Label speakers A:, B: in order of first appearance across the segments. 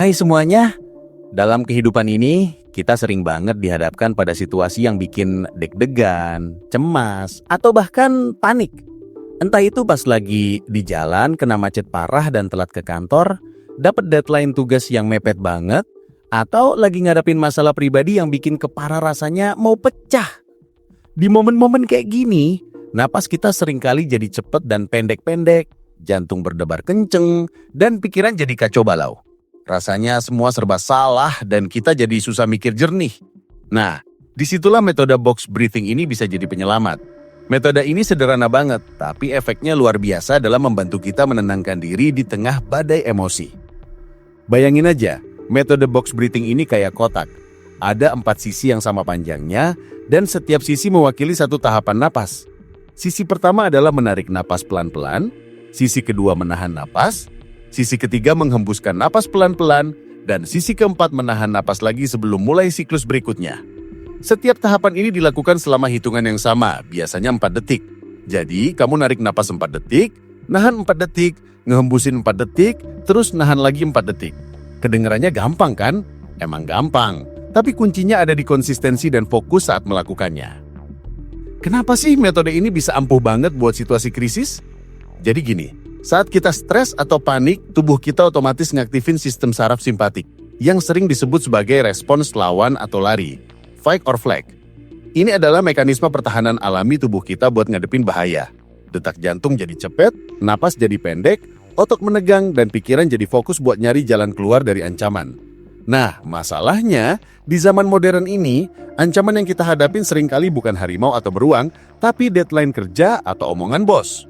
A: Hai semuanya, dalam kehidupan ini kita sering banget dihadapkan pada situasi yang bikin deg-degan, cemas, atau bahkan panik. Entah itu pas lagi di jalan kena macet parah dan telat ke kantor, dapat deadline tugas yang mepet banget, atau lagi ngadapin masalah pribadi yang bikin kepala rasanya mau pecah. Di momen-momen kayak gini, napas kita seringkali jadi cepet dan pendek-pendek, jantung berdebar kenceng, dan pikiran jadi kacau balau. Rasanya semua serba salah dan kita jadi susah mikir jernih. Nah, disitulah metode box breathing ini bisa jadi penyelamat. Metode ini sederhana banget, tapi efeknya luar biasa dalam membantu kita menenangkan diri di tengah badai emosi. Bayangin aja, metode box breathing ini kayak kotak. Ada 4 sisi yang sama panjangnya, dan setiap sisi mewakili satu tahapan napas. Sisi pertama adalah menarik napas pelan-pelan, sisi kedua menahan napas, sisi ketiga menghembuskan napas pelan-pelan, dan sisi keempat menahan napas lagi sebelum mulai siklus berikutnya. Setiap tahapan ini dilakukan selama hitungan yang sama, biasanya 4 detik. Jadi, kamu narik napas 4 detik, nahan 4 detik, ngehembusin 4 detik, terus nahan lagi 4 detik. Kedengarannya gampang kan? Emang gampang, tapi kuncinya ada di konsistensi dan fokus saat melakukannya. Kenapa sih metode ini bisa ampuh banget buat situasi krisis? Jadi gini, saat kita stres atau panik, tubuh kita otomatis ngaktifin sistem saraf simpatik yang sering disebut sebagai respons lawan atau lari, fight or flight. Ini adalah mekanisme pertahanan alami tubuh kita buat ngadepin bahaya. Detak jantung jadi cepet, napas jadi pendek, otot menegang, dan pikiran jadi fokus buat nyari jalan keluar dari ancaman. Nah, masalahnya, di zaman modern ini, ancaman yang kita hadapin seringkali bukan harimau atau beruang, tapi deadline kerja atau omongan bos.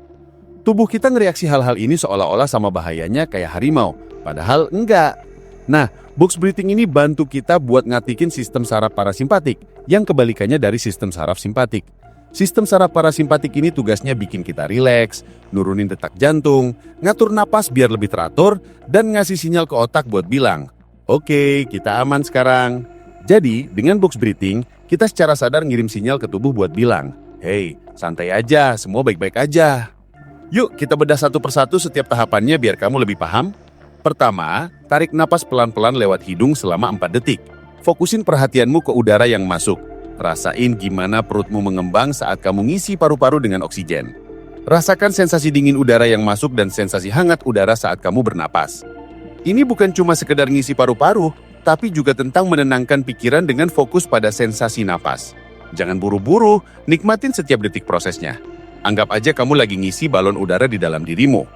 A: Tubuh kita ngereaksi hal-hal ini seolah-olah sama bahayanya kayak harimau, padahal enggak. Nah, box breathing ini bantu kita buat ngatikin sistem saraf parasimpatik, yang kebalikannya dari sistem saraf simpatik. Sistem saraf parasimpatik ini tugasnya bikin kita rileks, nurunin detak jantung, ngatur napas biar lebih teratur, dan ngasih sinyal ke otak buat bilang, "Oke, kita aman sekarang." Jadi, dengan box breathing, kita secara sadar ngirim sinyal ke tubuh buat bilang, "Hey, santai aja, semua baik-baik aja." Yuk kita bedah satu persatu setiap tahapannya biar kamu lebih paham. Pertama, tarik napas pelan-pelan lewat hidung selama 4 detik. Fokusin perhatianmu ke udara yang masuk. Rasain gimana perutmu mengembang saat kamu ngisi paru-paru dengan oksigen. Rasakan sensasi dingin udara yang masuk dan sensasi hangat udara saat kamu bernapas. Ini bukan cuma sekedar ngisi paru-paru, tapi juga tentang menenangkan pikiran dengan fokus pada sensasi napas. Jangan buru-buru, nikmatin setiap detik prosesnya. Anggap aja kamu lagi ngisi balon udara di dalam dirimu.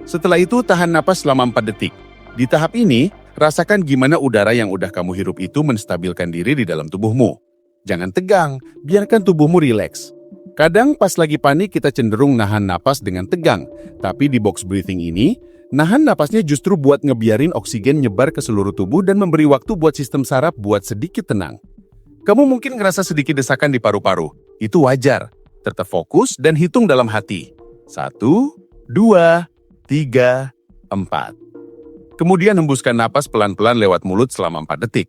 A: Setelah itu, tahan napas selama 4 detik. Di tahap ini, rasakan gimana udara yang udah kamu hirup itu menstabilkan diri di dalam tubuhmu. Jangan tegang, biarkan tubuhmu rileks. Kadang pas lagi panik kita cenderung nahan napas dengan tegang, tapi di box breathing ini, nahan napasnya justru buat ngebiarin oksigen nyebar ke seluruh tubuh dan memberi waktu buat sistem saraf buat sedikit tenang. Kamu mungkin ngerasa sedikit desakan di paru-paru, itu wajar. Tetap fokus dan hitung dalam hati. 1, 2, 3, 4. Kemudian hembuskan napas pelan-pelan lewat mulut selama 4 detik.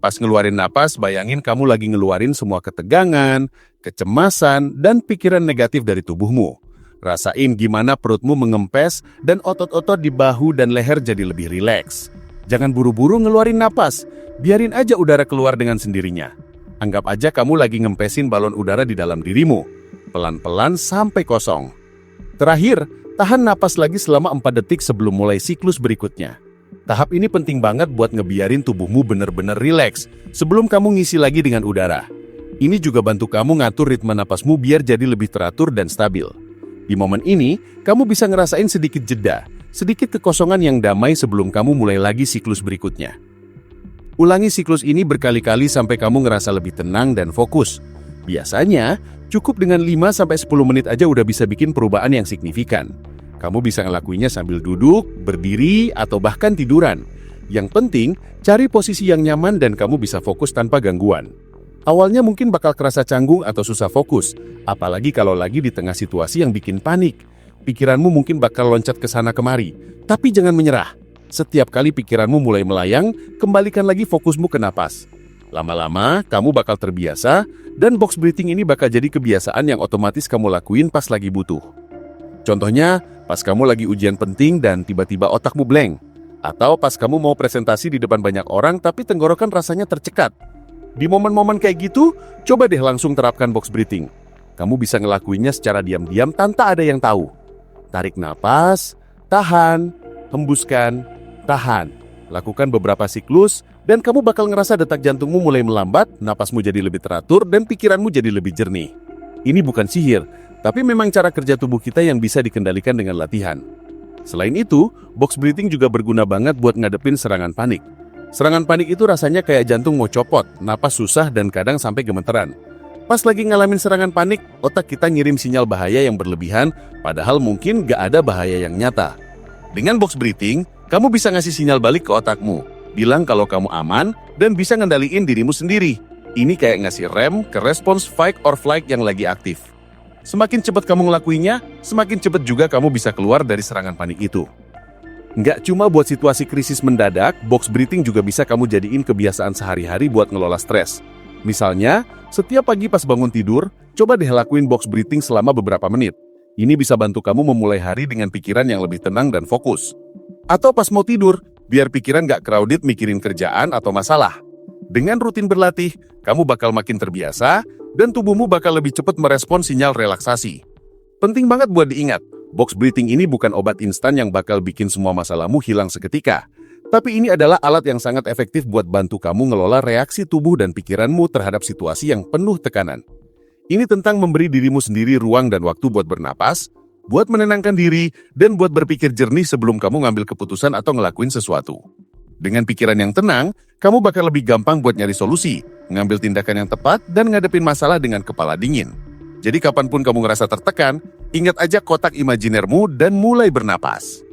A: Pas ngeluarin napas, bayangin kamu lagi ngeluarin semua ketegangan, kecemasan, dan pikiran negatif dari tubuhmu. Rasain gimana perutmu mengempes dan otot-otot di bahu dan leher jadi lebih rileks. Jangan buru-buru ngeluarin napas, biarin aja udara keluar dengan sendirinya. Anggap aja kamu lagi ngempesin balon udara di dalam dirimu. Pelan-pelan sampai kosong. Terakhir, tahan napas lagi selama 4 detik sebelum mulai siklus berikutnya. Tahap ini penting banget buat ngebiarin tubuhmu bener-bener rileks sebelum kamu ngisi lagi dengan udara. Ini juga bantu kamu ngatur ritme napasmu biar jadi lebih teratur dan stabil. Di momen ini, kamu bisa ngerasain sedikit jeda, sedikit kekosongan yang damai sebelum kamu mulai lagi siklus berikutnya. Ulangi siklus ini berkali-kali sampai kamu ngerasa lebih tenang dan fokus. Biasanya, cukup dengan 5-10 menit aja udah bisa bikin perubahan yang signifikan. Kamu bisa ngelakuinnya sambil duduk, berdiri, atau bahkan tiduran. Yang penting, cari posisi yang nyaman dan kamu bisa fokus tanpa gangguan. Awalnya mungkin bakal kerasa canggung atau susah fokus, apalagi kalau lagi di tengah situasi yang bikin panik. Pikiranmu mungkin bakal loncat ke sana kemari, tapi jangan menyerah. Setiap kali pikiranmu mulai melayang, kembalikan lagi fokusmu ke napas. Lama-lama, kamu bakal terbiasa, dan box breathing ini bakal jadi kebiasaan yang otomatis kamu lakuin pas lagi butuh. Contohnya, pas kamu lagi ujian penting dan tiba-tiba otakmu blank.
B: Atau pas kamu mau presentasi di depan banyak orang tapi tenggorokan rasanya tercekat. Di momen-momen kayak gitu, coba deh langsung terapkan box breathing. Kamu bisa ngelakuinnya secara diam-diam tanpa ada yang tahu. Tarik napas, tahan, hembuskan, tahan. Lakukan beberapa siklus, dan kamu bakal ngerasa detak jantungmu mulai melambat, napasmu jadi lebih teratur, dan pikiranmu jadi lebih jernih. Ini bukan sihir, tapi memang cara kerja tubuh kita yang bisa dikendalikan dengan latihan. Selain itu, box breathing juga berguna banget buat ngadepin serangan panik. Serangan panik itu rasanya kayak jantung mau copot, napas susah, dan kadang sampai gemeteran. Pas lagi ngalamin serangan panik, otak kita ngirim sinyal bahaya yang berlebihan, padahal mungkin gak ada bahaya yang nyata. Dengan box breathing, kamu bisa ngasih sinyal balik ke otakmu, bilang kalau kamu aman, dan bisa ngendaliin dirimu sendiri. Ini kayak ngasih rem ke respons fight or flight yang lagi aktif. Semakin cepat kamu ngelakuinnya, semakin cepat juga kamu bisa keluar dari serangan panik itu. Nggak cuma buat situasi krisis mendadak, box breathing juga bisa kamu jadiin kebiasaan sehari-hari buat ngelola stres. Misalnya, setiap pagi pas bangun tidur, coba deh lakuin box breathing selama beberapa menit. Ini bisa bantu kamu memulai hari dengan pikiran yang lebih tenang dan fokus. Atau pas mau tidur, biar pikiran nggak crowded mikirin kerjaan atau masalah. Dengan rutin berlatih, kamu bakal makin terbiasa, dan tubuhmu bakal lebih cepat merespon sinyal relaksasi. Penting banget buat diingat, box breathing ini bukan obat instan yang bakal bikin semua masalahmu hilang seketika. Tapi ini adalah alat yang sangat efektif buat bantu kamu ngelola reaksi tubuh dan pikiranmu terhadap situasi yang penuh tekanan. Ini tentang memberi dirimu sendiri ruang dan waktu buat bernapas, buat menenangkan diri, dan buat berpikir jernih sebelum kamu ngambil keputusan atau ngelakuin sesuatu. Dengan pikiran yang tenang, kamu bakal lebih gampang buat nyari solusi, ngambil tindakan yang tepat, dan ngadepin masalah dengan kepala dingin. Jadi kapanpun kamu ngerasa tertekan, ingat aja kotak imajinermu dan mulai bernapas.